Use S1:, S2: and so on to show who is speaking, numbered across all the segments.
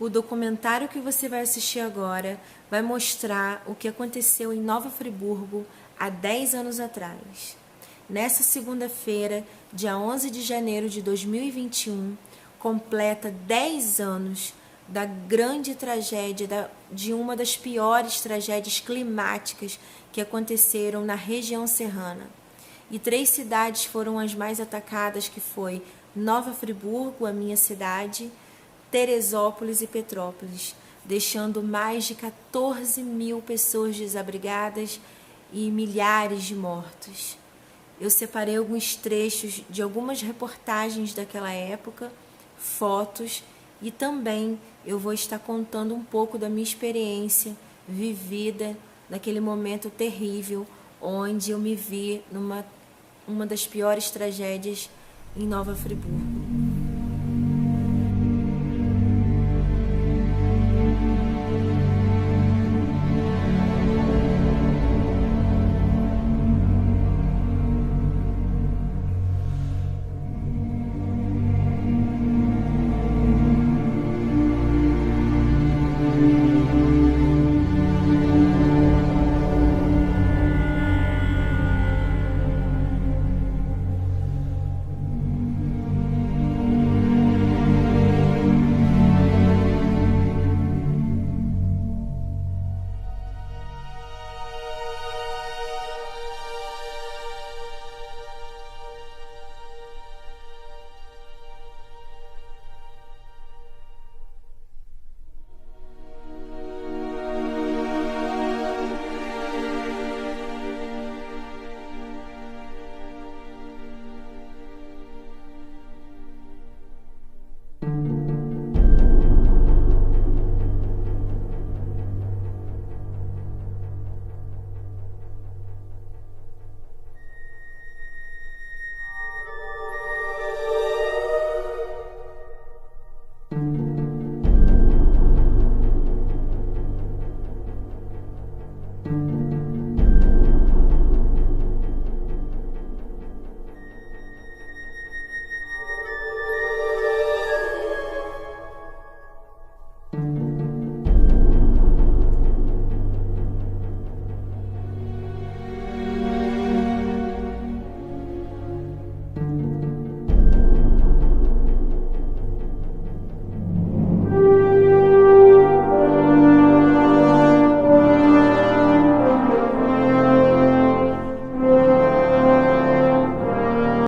S1: O documentário que você vai assistir agora vai mostrar o que aconteceu em Nova Friburgo há 10 anos atrás. Nessa segunda-feira, dia 11 de janeiro de 2021, completa 10 anos da grande tragédia, de uma das piores tragédias climáticas que aconteceram na região serrana. E 3 cidades foram as mais atacadas, que foi Nova Friburgo, a minha cidade, Teresópolis e Petrópolis, deixando mais de 14 mil pessoas desabrigadas e milhares de mortos. Eu separei alguns trechos de algumas reportagens daquela época, fotos, e também eu vou estar contando um pouco da minha experiência vivida naquele momento terrível, onde eu me vi numa uma das piores tragédias em Nova Friburgo.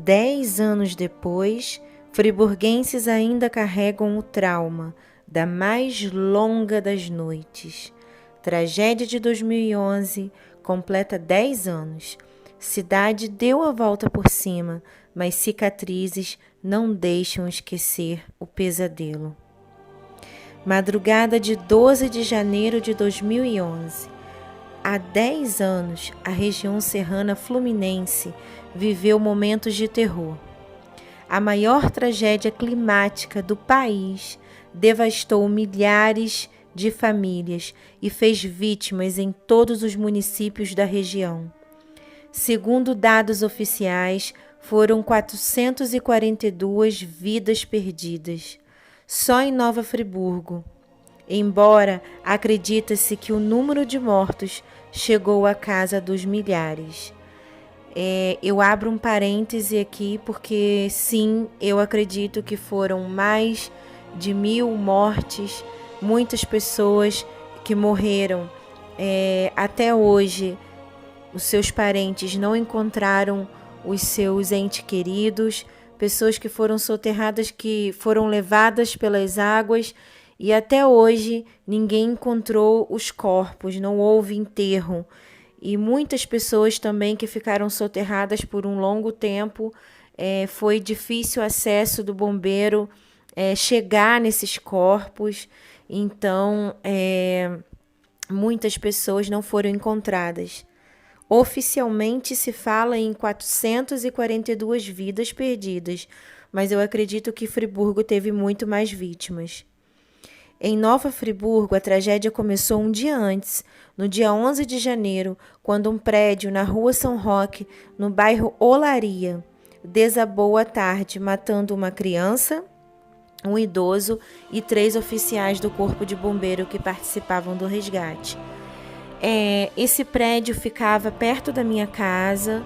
S1: Dez anos depois, friburguenses ainda carregam o trauma da mais longa das noites. Tragédia de 2011 completa 10 anos. Cidade deu a volta por cima, mas cicatrizes não deixam esquecer o pesadelo. Madrugada de 12 de janeiro de 2011. Há 10 anos, a região serrana fluminense viveu momentos de terror. A maior tragédia climática do país devastou milhares de famílias e fez vítimas em todos os municípios da região. Segundo dados oficiais, foram 442 vidas perdidas, só em Nova Friburgo. Embora acredita-se que o número de mortos chegou à casa dos milhares. Eu abro um parêntese aqui porque sim, eu acredito que foram mais de 1000 mortes, muitas pessoas que morreram. Até hoje, os seus parentes não encontraram os seus entes queridos, pessoas que foram soterradas, que foram levadas pelas águas, e até hoje ninguém encontrou os corpos, não houve enterro. E muitas pessoas também que ficaram soterradas por um longo tempo, foi difícil o acesso do bombeiro chegar nesses corpos, então muitas pessoas não foram encontradas. Oficialmente se fala em 442 vidas perdidas, mas eu acredito que Friburgo teve muito mais vítimas. Em Nova Friburgo, a tragédia começou um dia antes, no dia 11 de janeiro, quando um prédio na rua São Roque, no bairro Olaria, desabou à tarde, matando uma criança, um idoso e 3 oficiais do Corpo de Bombeiro que participavam do resgate. Esse prédio ficava perto da minha casa.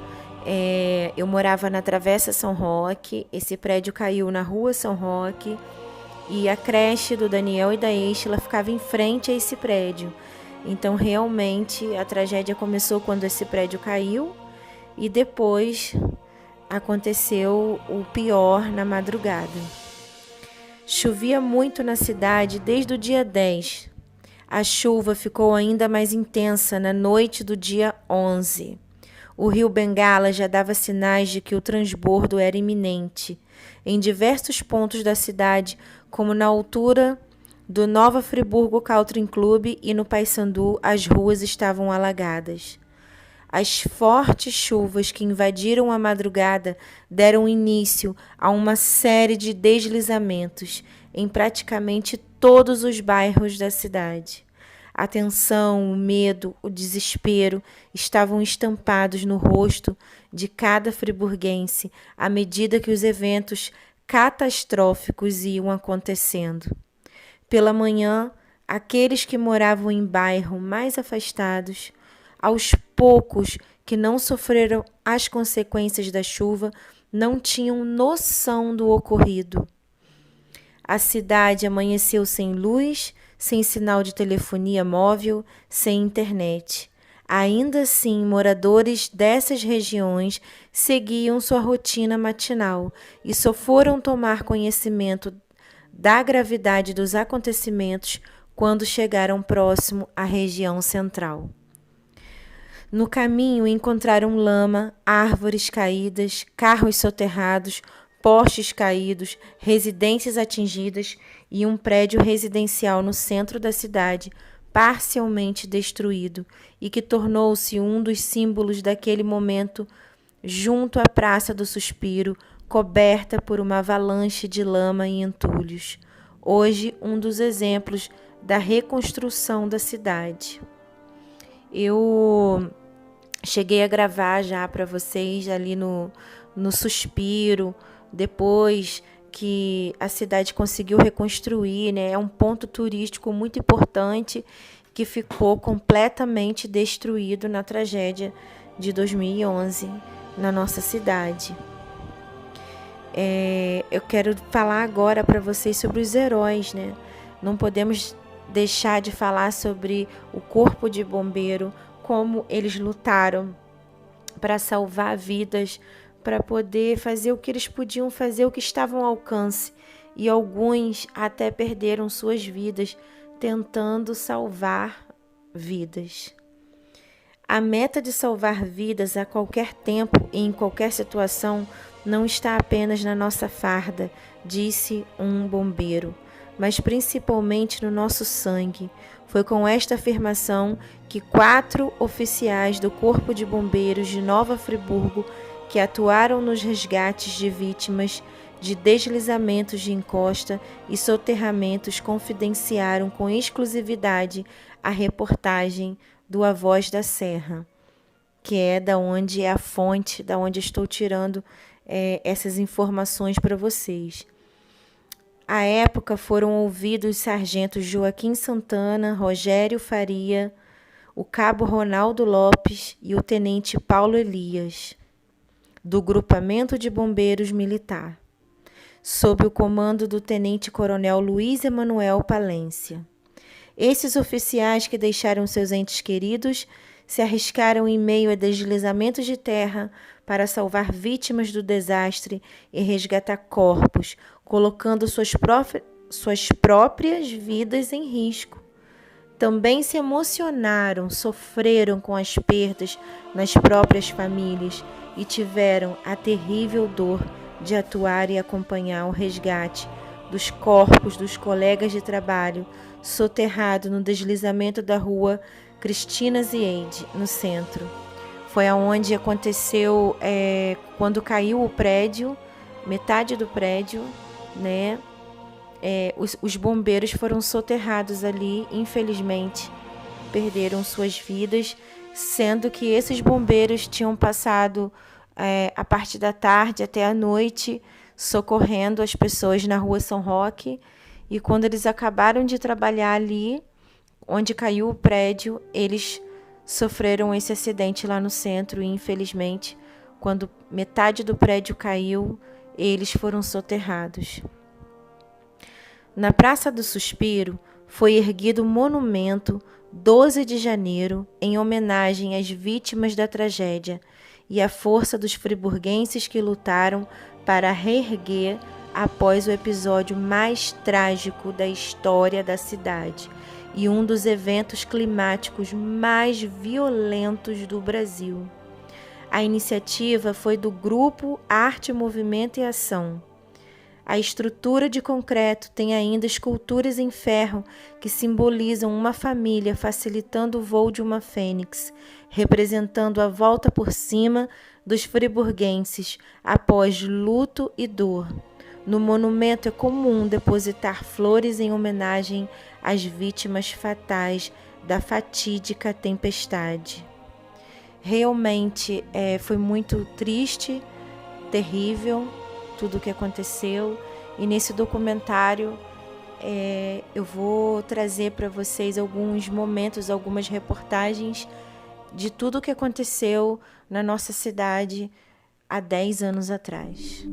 S1: Eu morava na Travessa São Roque. Esse prédio caiu na Rua São Roque e a creche do Daniel e da Estela ficava em frente a esse prédio. Então, realmente, a tragédia começou quando esse prédio caiu e depois aconteceu o pior na madrugada. Chovia muito na cidade desde o dia 10. A chuva ficou ainda mais intensa na noite do dia 11. O rio Bengala já dava sinais de que o transbordo era iminente. Em diversos pontos da cidade, como na altura do Nova Friburgo Country Club e no Paissandu, as ruas estavam alagadas. As fortes chuvas que invadiram a madrugada deram início a uma série de deslizamentos em praticamente todos os bairros da cidade. A tensão, o medo, o desespero estavam estampados no rosto de cada friburguense à medida que os eventos catastróficos iam acontecendo. Pela manhã, aqueles que moravam em bairros mais afastados, aos poucos que não sofreram as consequências da chuva, não tinham noção do ocorrido. A cidade amanheceu sem luz, sem sinal de telefonia móvel, sem internet. Ainda assim, moradores dessas regiões seguiam sua rotina matinal e só foram tomar conhecimento da gravidade dos acontecimentos quando chegaram próximo à região central. No caminho encontraram lama, árvores caídas, carros soterrados, postes caídos, residências atingidas e um prédio residencial no centro da cidade, parcialmente destruído e que tornou-se um dos símbolos daquele momento junto à Praça do Suspiro, coberta por uma avalanche de lama e entulhos. Hoje, um dos exemplos da reconstrução da cidade. Eu cheguei a gravar já para vocês ali no Suspiro, depois que a cidade conseguiu reconstruir, né? É um ponto turístico muito importante que ficou completamente destruído na tragédia de 2011 na nossa cidade. Eu quero falar agora para vocês sobre os heróis, né? Não podemos deixar de falar sobre o Corpo de Bombeiro, como eles lutaram para salvar vidas, para poder fazer o que eles podiam fazer, o que estavam ao alcance. E alguns até perderam suas vidas tentando salvar vidas. A meta de salvar vidas a qualquer tempo e em qualquer situação não está apenas na nossa farda, disse um bombeiro, mas principalmente no nosso sangue. Foi com esta afirmação que 4 oficiais do Corpo de Bombeiros de Nova Friburgo, que atuaram nos resgates de vítimas de deslizamentos de encosta e soterramentos, confidenciaram com exclusividade a reportagem do A Voz da Serra, que é da onde é a fonte, da onde estou tirando essas informações para vocês. À época foram ouvidos os sargentos Joaquim Santana, Rogério Faria, o cabo Ronaldo Lopes e o tenente Paulo Elias, do Grupamento de Bombeiros Militar, sob o comando do tenente-coronel Luiz Emanuel Palência. Esses oficiais que deixaram seus entes queridos se arriscaram em meio a deslizamentos de terra para salvar vítimas do desastre e resgatar corpos, colocando suas próprias vidas em risco. Também se emocionaram, sofreram com as perdas nas próprias famílias e tiveram a terrível dor de atuar e acompanhar o resgate dos corpos dos colegas de trabalho soterrado no deslizamento da rua Cristina Ziede, no centro. Foi aonde aconteceu quando caiu o prédio, metade do prédio, né? Os bombeiros foram soterrados ali, infelizmente, perderam suas vidas, sendo que esses bombeiros tinham passado a parte da tarde até a noite socorrendo as pessoas na Rua São Roque. E quando eles acabaram de trabalhar ali, onde caiu o prédio, eles sofreram esse acidente lá no centro e, infelizmente, quando metade do prédio caiu, eles foram soterrados. Na Praça do Suspiro foi erguido um monumento 12 de janeiro em homenagem às vítimas da tragédia e à força dos friburguenses que lutaram para reerguer após o episódio mais trágico da história da cidade e um dos eventos climáticos mais violentos do Brasil. A iniciativa foi do Grupo Arte, Movimento e Ação. A estrutura de concreto tem ainda esculturas em ferro que simbolizam uma família facilitando o voo de uma fênix, representando a volta por cima dos friburguenses após luto e dor. No monumento é comum depositar flores em homenagem às vítimas fatais da fatídica tempestade. Realmente foi muito triste, terrível, tudo o que aconteceu. E nesse documentário eu vou trazer para vocês alguns momentos, algumas reportagens de tudo o que aconteceu na nossa cidade há 10 anos atrás.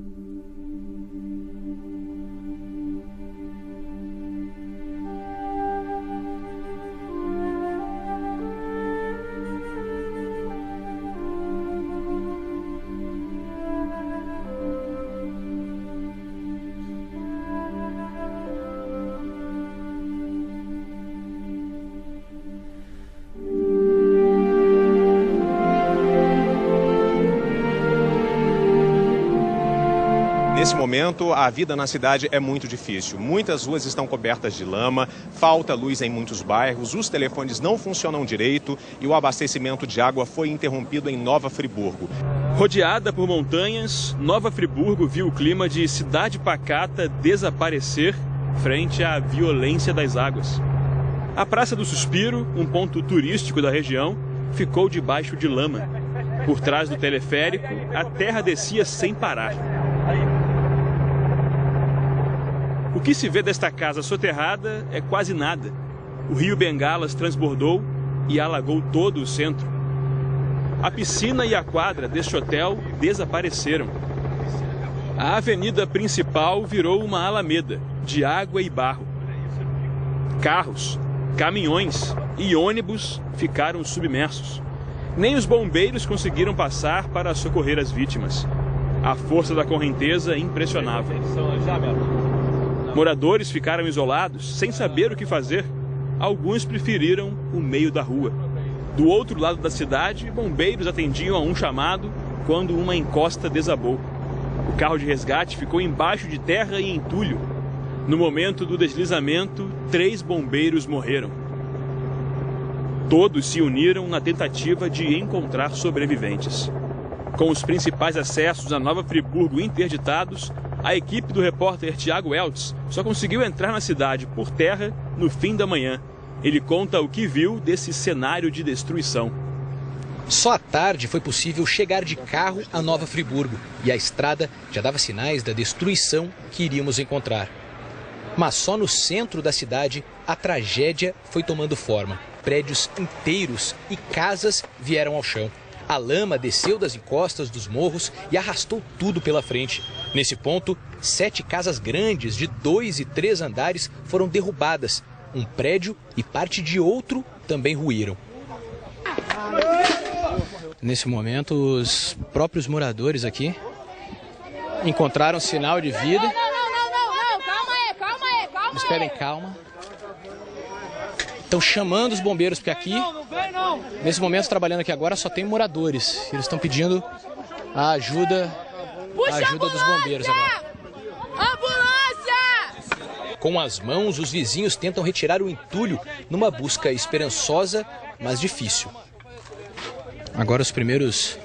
S2: Nesse momento, a vida na cidade é muito difícil. Muitas ruas estão cobertas de lama, falta luz em muitos bairros, os telefones não funcionam direito e o abastecimento de água foi interrompido em Nova Friburgo.
S3: Rodeada por montanhas, Nova Friburgo viu o clima de cidade pacata desaparecer frente à violência das águas. A Praça do Suspiro, um ponto turístico da região, ficou debaixo de lama. Por trás do teleférico, a terra descia sem parar. O que se vê desta casa soterrada é quase nada. O rio Bengalas transbordou e alagou todo o centro. A piscina e a quadra deste hotel desapareceram. A avenida principal virou uma alameda de água e barro. Carros, caminhões e ônibus ficaram submersos. Nem os bombeiros conseguiram passar para socorrer as vítimas. A força da correnteza impressionava. Moradores ficaram isolados, sem saber o que fazer. Alguns preferiram o meio da rua. Do outro lado da cidade, bombeiros atendiam a um chamado quando uma encosta desabou. O carro de resgate ficou embaixo de terra e entulho. No momento do deslizamento, 3 bombeiros morreram. Todos se uniram na tentativa de encontrar sobreviventes. Com os principais acessos a Nova Friburgo interditados, a equipe do repórter Tiago Eltz só conseguiu entrar na cidade por terra no fim da manhã. Ele conta o que viu desse cenário de destruição.
S4: Só à tarde foi possível chegar de carro a Nova Friburgo e a estrada já dava sinais da destruição que iríamos encontrar. Mas só no centro da cidade a tragédia foi tomando forma. Prédios inteiros e casas vieram ao chão. A lama desceu das encostas dos morros e arrastou tudo pela frente. Nesse ponto, 7 casas grandes de 2 e 3 andares foram derrubadas. Um prédio e parte de outro também ruíram. Nesse momento, os próprios moradores aqui encontraram sinal de vida.
S5: Não, calma aí.
S4: Eles pedem calma. Estão chamando os bombeiros, porque aqui, nesse momento, trabalhando aqui agora, só tem moradores. Eles estão pedindo a ajuda dos bombeiros agora.
S5: Ambulância!
S4: Com as mãos, os vizinhos tentam retirar o entulho numa busca esperançosa, mas difícil. Agora os primeiros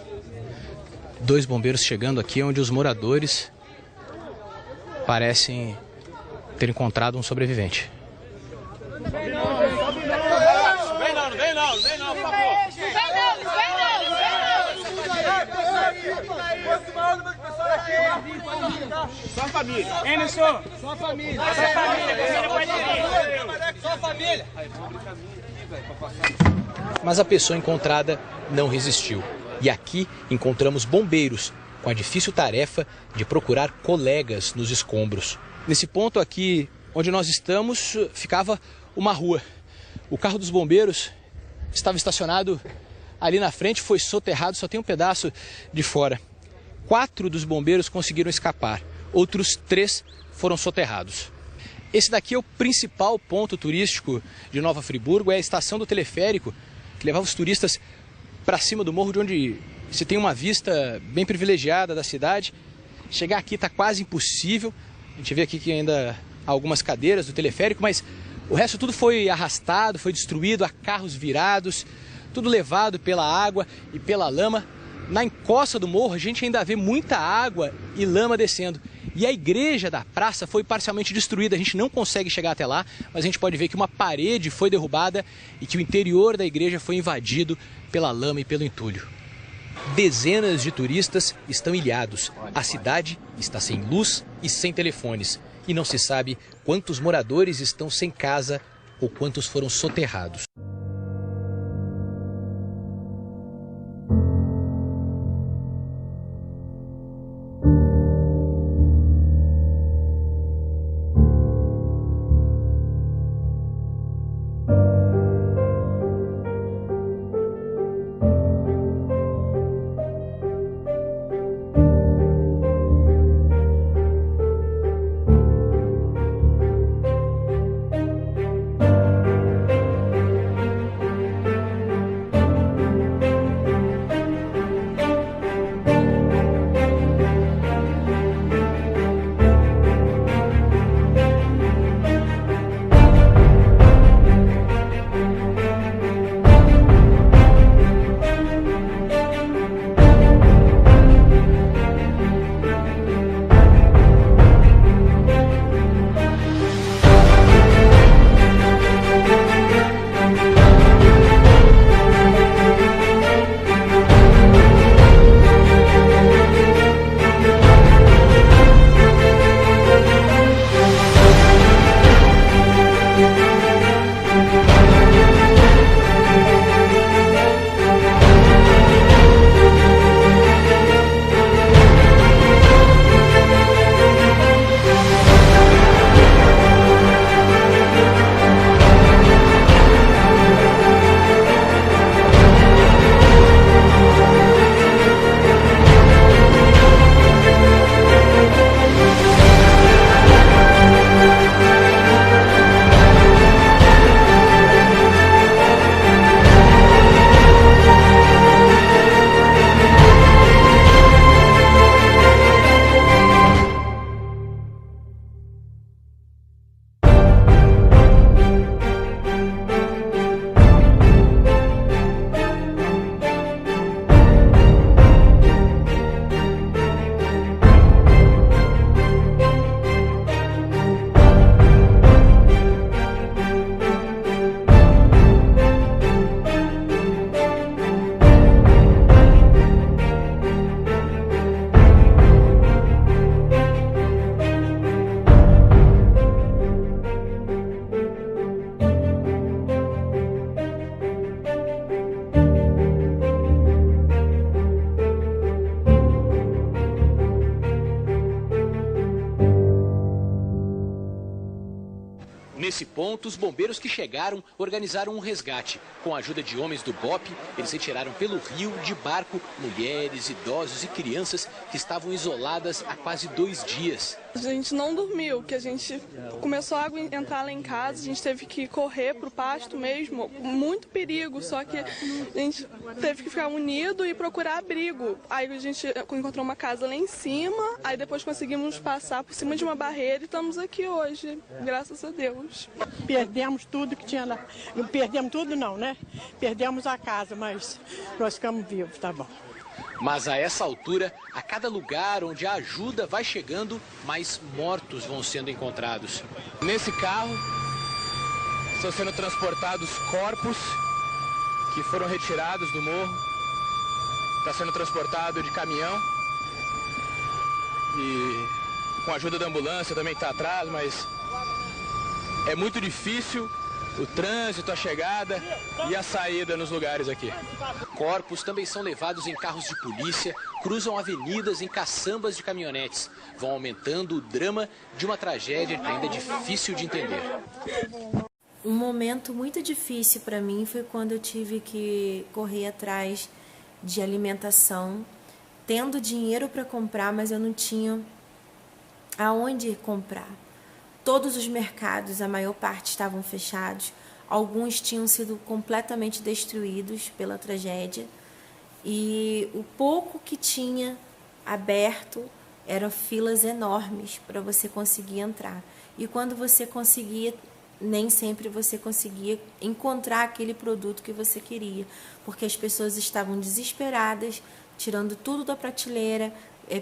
S4: 2 bombeiros chegando aqui, onde os moradores parecem ter encontrado um sobrevivente.
S5: Vem não, por favor. Vem não.
S3: Só a família. Emerson. Só a família. Só a família. Só a família.
S4: Mas a pessoa encontrada não resistiu. E aqui encontramos bombeiros com a difícil tarefa de procurar colegas nos escombros. Nesse ponto aqui onde nós estamos, ficava uma rua. O carro dos bombeiros estava estacionado ali na frente, foi soterrado, só tem um pedaço de fora. 4 dos bombeiros conseguiram escapar, outros 3 foram soterrados. Esse daqui é o principal ponto turístico de Nova Friburgo, é a estação do teleférico que levava os turistas para cima do morro, de onde se tem uma vista bem privilegiada da cidade. Chegar aqui está quase impossível. A gente vê aqui que ainda há algumas cadeiras do teleférico, mas o resto tudo foi arrastado, foi destruído, há carros virados, tudo levado pela água e pela lama. Na encosta do morro a gente ainda vê muita água e lama descendo. E a igreja da praça foi parcialmente destruída, a gente não consegue chegar até lá, mas a gente pode ver que uma parede foi derrubada e que o interior da igreja foi invadido pela lama e pelo entulho. Dezenas de turistas estão ilhados. A cidade está sem luz e sem telefones. E não se sabe quantos moradores estão sem casa ou quantos foram soterrados. Nesse ponto, os bombeiros que chegaram organizaram um resgate. Com a ajuda de homens do BOP, eles retiraram pelo rio de barco mulheres, idosos e crianças que estavam isoladas há quase 2 dias.
S6: A gente não dormiu, que a gente começou a água entrar lá em casa, a gente teve que correr para o pasto mesmo, muito perigo, só que a gente teve que ficar unido e procurar abrigo. Aí a gente encontrou uma casa lá em cima, aí depois conseguimos passar por cima de uma barreira e estamos aqui hoje, graças a Deus.
S7: Perdemos tudo que tinha lá. Não perdemos tudo não, né? Perdemos a casa, mas nós ficamos vivos, tá bom.
S4: Mas a essa altura, a cada lugar onde a ajuda vai chegando, mais mortos vão sendo encontrados. Nesse carro estão sendo transportados corpos que foram retirados do morro. Está sendo transportado de caminhão.
S8: e com a ajuda da ambulância também que está atrás, mas é muito difícil o trânsito, a chegada e a saída nos lugares aqui.
S4: Corpos também são levados em carros de polícia, cruzam avenidas em caçambas de caminhonetes, vão aumentando o drama de uma tragédia ainda difícil de entender.
S1: Um momento muito difícil para mim foi quando eu tive que correr atrás de alimentação, tendo dinheiro para comprar, mas eu não tinha aonde comprar. Todos os mercados, a maior parte, estavam fechados. Alguns tinham sido completamente destruídos pela tragédia. E o pouco que tinha aberto eram filas enormes para você conseguir entrar. E quando você conseguia, nem sempre você conseguia encontrar aquele produto que você queria, porque as pessoas estavam desesperadas, tirando tudo da prateleira,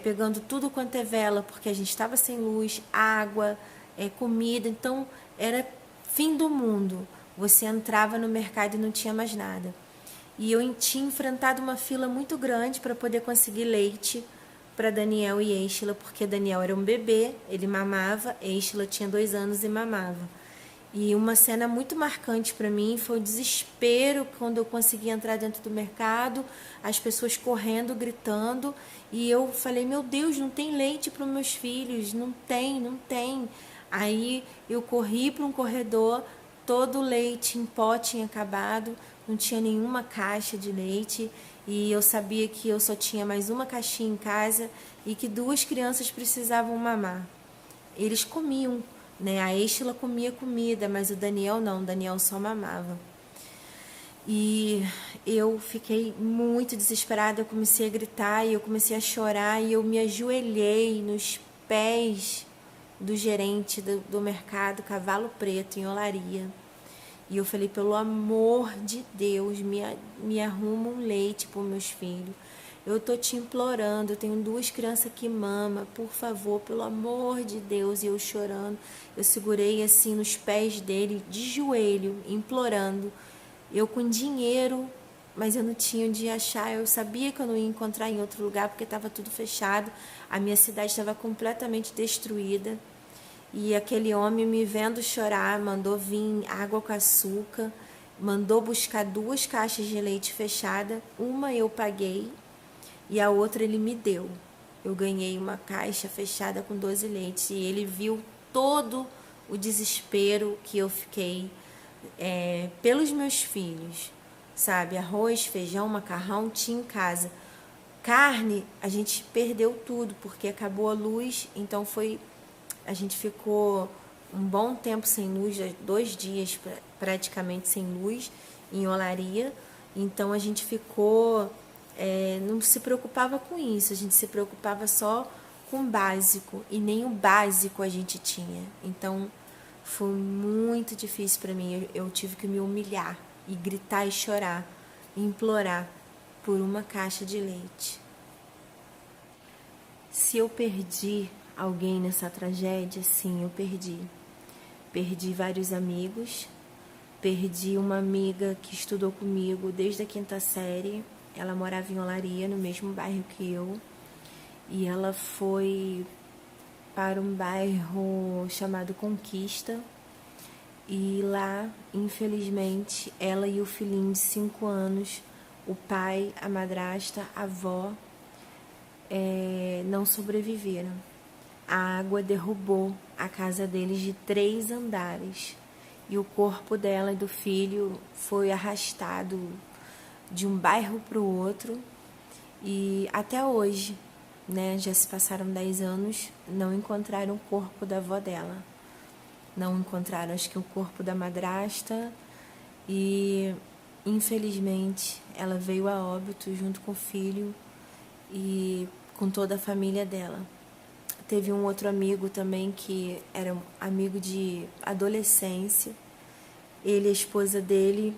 S1: pegando tudo quanto é vela, porque a gente estava sem luz, água, comida, então era fim do mundo. Você entrava no mercado e não tinha mais nada. E eu tinha enfrentado uma fila muito grande para poder conseguir leite para Daniel e Eixla, porque Daniel era um bebê, ele mamava, Eixla tinha 2 anos e mamava. E uma cena muito marcante para mim foi o desespero quando eu consegui entrar dentro do mercado, as pessoas correndo, gritando, e eu falei, meu Deus, não tem leite para os meus filhos, não tem. Aí eu corri para um corredor, todo o leite em pó tinha acabado, não tinha nenhuma caixa de leite, e eu sabia que eu só tinha mais uma caixinha em casa e que 2 crianças precisavam mamar. Eles comiam, né? A Eixla comia comida, mas o Daniel não, o Daniel só mamava. E eu fiquei muito desesperada, eu comecei a gritar e eu comecei a chorar e eu me ajoelhei nos pés do gerente do mercado Cavalo Preto, em Olaria. E eu falei, pelo amor de Deus, me arruma um leite para os meus filhos. Eu tô te implorando, eu tenho 2 crianças que mamam, por favor, pelo amor de Deus. E eu chorando, eu segurei assim nos pés dele, de joelho, implorando. Eu com dinheiro, mas eu não tinha onde achar. Eu sabia que eu não ia encontrar em outro lugar, porque estava tudo fechado. A minha cidade estava completamente destruída. E aquele homem, me vendo chorar, mandou vir água com açúcar, mandou buscar 2 caixas de leite fechada. Uma eu paguei e a outra ele me deu. Eu ganhei uma caixa fechada com 12 leites. E ele viu todo o desespero que eu fiquei pelos meus filhos, sabe? Arroz, feijão, macarrão tinha em casa. Carne, a gente perdeu tudo, porque acabou a luz, então a gente ficou um bom tempo sem luz, 2 dias praticamente sem luz, em Olaria. Então a gente ficou, não se preocupava com isso, a gente se preocupava só com o básico, e nem o básico a gente tinha. Então foi muito difícil para mim, eu tive que me humilhar e gritar e chorar, e implorar por uma caixa de leite. Se eu perdi alguém nessa tragédia, sim, eu perdi. Perdi vários amigos, perdi uma amiga que estudou comigo desde a 5ª série. Ela morava em Olaria, no mesmo bairro que eu, e ela foi para um bairro chamado Conquista, e lá, infelizmente, ela e o filhinho de 5 anos, o pai, a madrasta, a avó, não sobreviveram. A água derrubou a casa deles de 3 andares e o corpo dela e do filho foi arrastado de um bairro para o outro, e até hoje, né, já se passaram 10 anos, não encontraram o corpo da avó dela. Não encontraram, acho que o corpo da madrasta, e infelizmente ela veio a óbito junto com o filho e com toda a família dela. Teve um outro amigo também que era um amigo de adolescência. Ele e a esposa dele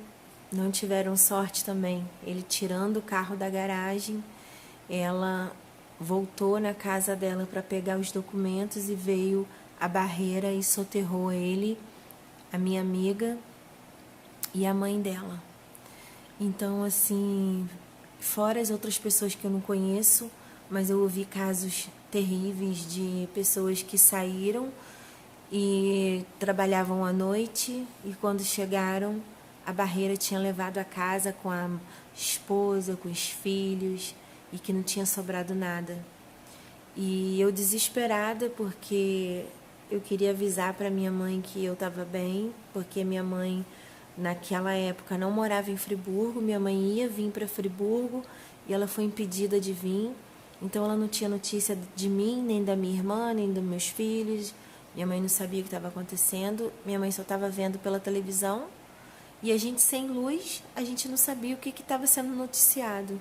S1: não tiveram sorte também. Ele tirando o carro da garagem, ela voltou na casa dela para pegar os documentos e veio a barreira e soterrou ele, a minha amiga e a mãe dela. Então, assim, fora as outras pessoas que eu não conheço, mas eu ouvi casos terríveis de pessoas que saíram e trabalhavam à noite e quando chegaram a barreira tinha levado a casa com a esposa, com os filhos e que não tinha sobrado nada. E eu desesperada porque eu queria avisar para minha mãe que eu estava bem, porque minha mãe naquela época não morava em Friburgo, minha mãe ia vir para Friburgo e ela foi impedida de vir, então ela não tinha notícia de mim, nem da minha irmã, nem dos meus filhos, minha mãe não sabia o que estava acontecendo, minha mãe só estava vendo pela televisão e a gente sem luz, a gente não sabia o que estava sendo noticiado.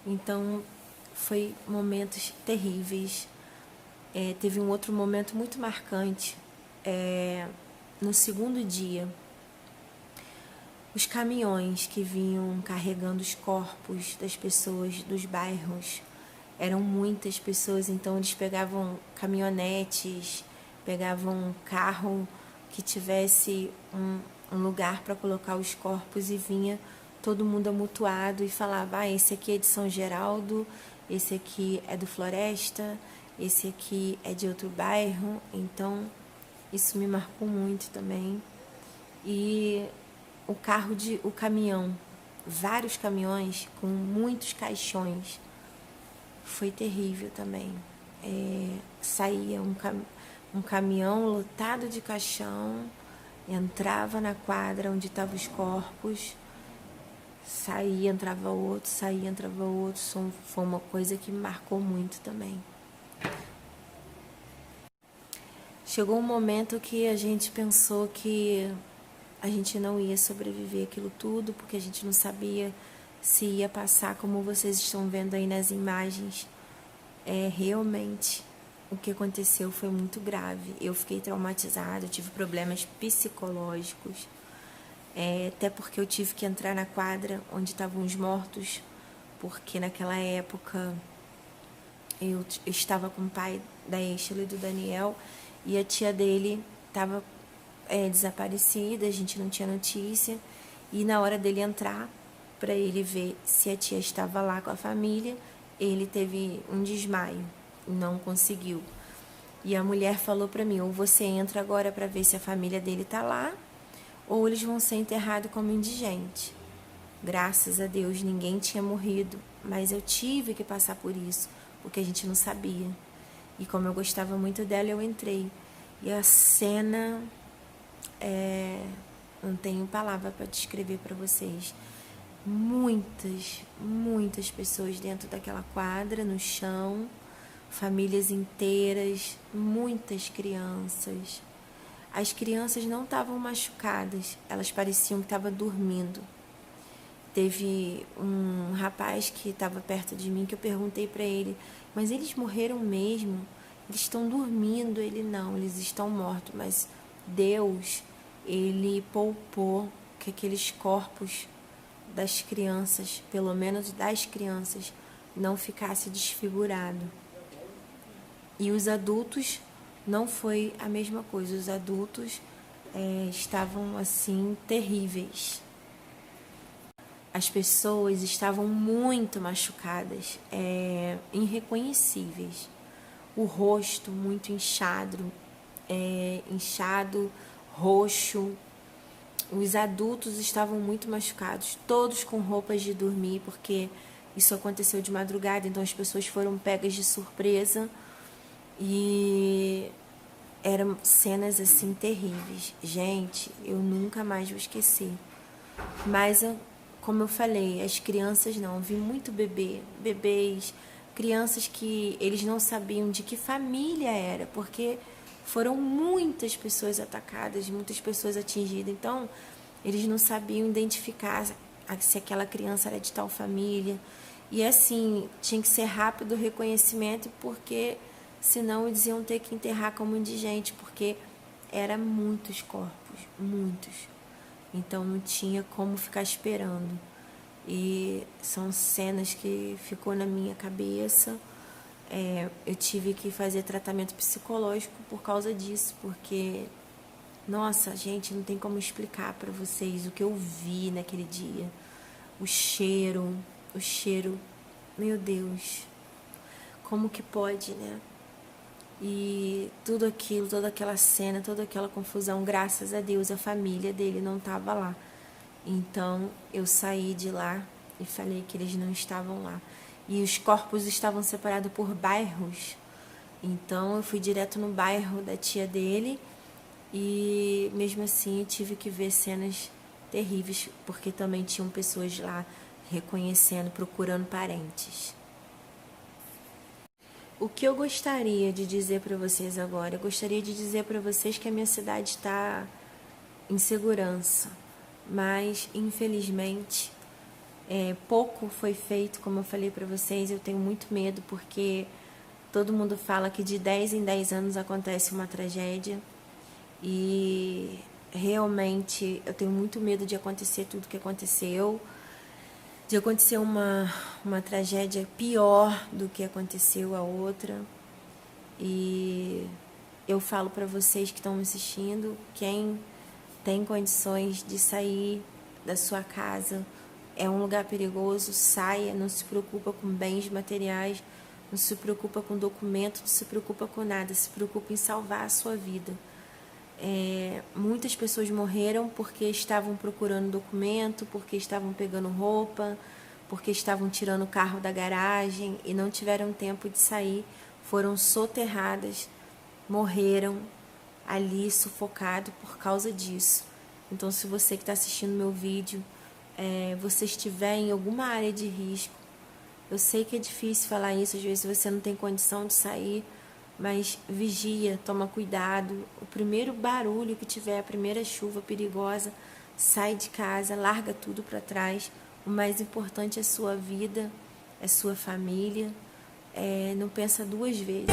S1: Então, foi momentos terríveis. Teve um outro momento muito marcante. No segundo dia, os caminhões que vinham carregando os corpos das pessoas dos bairros, eram muitas pessoas, então eles pegavam caminhonetes, pegavam um carro que tivesse um lugar para colocar os corpos e vinha todo mundo amontoado e falava, esse aqui é de São Geraldo, esse aqui é do Floresta, esse aqui é de outro bairro. Então, isso me marcou muito também. E o caminhão, vários caminhões com muitos caixões, foi terrível também. Saía um caminhão lotado de caixão, entrava na quadra onde estavam os corpos, saía, entrava outro, saía, entrava outro. Foi uma coisa que me marcou muito também. Chegou um momento que a gente pensou que a gente não ia sobreviver aquilo tudo, porque a gente não sabia se ia passar, como vocês estão vendo aí nas imagens. Realmente, o que aconteceu foi muito grave. Eu fiquei traumatizada, eu tive problemas psicológicos. Até porque eu tive que entrar na quadra onde estavam os mortos, porque naquela época eu estava com o pai da Ashley e do Daniel e a tia dele estava desaparecida, a gente não tinha notícia, e na hora dele entrar para ele ver se a tia estava lá com a família, ele teve um desmaio, não conseguiu. E a mulher falou para mim, ou você entra agora para ver se a família dele está lá, ou eles vão ser enterrados como indigente. Graças a Deus ninguém tinha morrido, mas eu tive que passar por isso, porque a gente não sabia. E como eu gostava muito dela, eu entrei. E a cena, não tenho palavra para descrever para vocês. Muitas pessoas dentro daquela quadra, no chão, famílias inteiras, muitas crianças. As crianças não estavam machucadas, elas pareciam que estavam dormindo. Teve um rapaz que estava perto de mim que eu perguntei para ele, mas eles morreram mesmo? Eles estão dormindo? Ele, não, eles estão mortos, mas Deus, ele poupou que aqueles corpos das crianças, pelo menos das crianças, não ficasse desfigurado. E os adultos não foi a mesma coisa, os adultos estavam assim terríveis. As pessoas estavam muito machucadas, irreconhecíveis. O rosto muito inchado, roxo. Os adultos estavam muito machucados, todos com roupas de dormir, porque isso aconteceu de madrugada, então as pessoas foram pegas de surpresa e eram cenas assim terríveis. Gente, eu nunca mais vou esquecer. Mas, como eu falei, as crianças não, eu vi muito bebês, crianças que eles não sabiam de que família era, porque foram muitas pessoas atacadas, muitas pessoas atingidas, então eles não sabiam identificar se aquela criança era de tal família. E assim, tinha que ser rápido o reconhecimento, porque senão eles iam ter que enterrar como indigente, porque eram muitos corpos, muitos. Então não tinha como ficar esperando. E são cenas que ficou na minha cabeça. Eu tive que fazer tratamento psicológico por causa disso, porque, nossa, gente, não tem como explicar para vocês o que eu vi naquele dia. O cheiro, meu Deus, como que pode, né? E tudo aquilo, toda aquela cena, toda aquela confusão, graças a Deus, a família dele não estava lá. Então, eu saí de lá e falei que eles não estavam lá. E os corpos estavam separados por bairros. Então, eu fui direto no bairro da tia dele e, mesmo assim, eu tive que ver cenas terríveis, porque também tinham pessoas lá reconhecendo, procurando parentes. O que eu gostaria de dizer para vocês agora? Eu gostaria de dizer para vocês que a minha cidade está em segurança, mas infelizmente pouco foi feito, como eu falei para vocês. Eu tenho muito medo porque todo mundo fala que de 10 em 10 anos acontece uma tragédia e realmente eu tenho muito medo de acontecer tudo que aconteceu, de acontecer uma tragédia pior do que aconteceu a outra. E eu falo para vocês que estão me assistindo, quem tem condições de sair da sua casa, é um lugar perigoso, saia, não se preocupa com bens materiais, não se preocupa com documento, não se preocupa com nada, se preocupa em salvar a sua vida. Muitas pessoas morreram porque estavam procurando documento, porque estavam pegando roupa, porque estavam tirando o carro da garagem e não tiveram tempo de sair, foram soterradas, morreram ali sufocado por causa disso. Então, se você que está assistindo meu vídeo, você estiver em alguma área de risco, eu sei que é difícil falar isso, às vezes você não tem condição de sair, mas vigia, toma cuidado. O primeiro barulho que tiver, a primeira chuva perigosa, sai de casa, larga tudo para trás. O mais importante é a sua vida, é a sua família. Não pensa duas vezes.